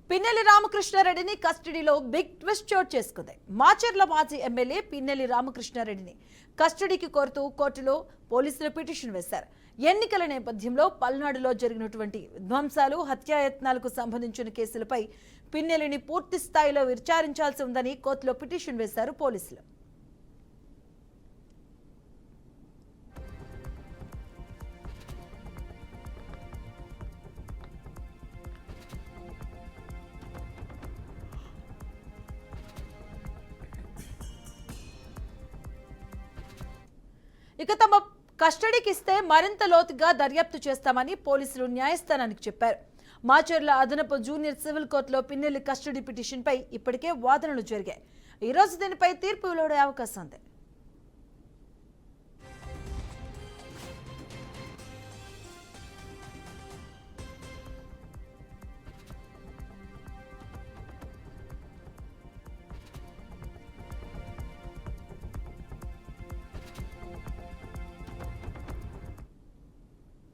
పిన్నెల్లి రామకృష్ణారెడ్డిని కస్టడీలో big twist చోటు చేసుకుంది. మాచర్ల మాజీ ఎమ్మెల్యే పిన్నెల్లి రామకృష్ణారెడ్డిని కస్టడీకి కోరుతూ కోర్టులో పోలీసులు పిటిషన్ వేశారు. ఎన్నికల నేపథ్యంలో పల్నాడులో జరిగినటువంటి విధ్వంసాలు, హత్యాయత్నాలకు సంబంధించిన కేసులపై పిన్నెల్లిని పూర్తి స్థాయిలో విచారించాల్సి ఉందని కోర్టులో పిటిషన్ వేశారు పోలీసులు. ఇక తమ కస్టడీకి ఇస్తే మరింత లోతుగా దర్యాప్తు చేస్తామని పోలీసులు న్యాయస్థానానికి చెప్పారు. మాచర్ల అదనపు జూనియర్ సివిల్ కోర్టులో పిన్నెల్లి కస్టడీ పిటిషన్పై ఇప్పటికే వాదనలు జరిగాయి. ఈ రోజు దీనిపై తీర్పు వెలువడే అవకాశం ఉంది.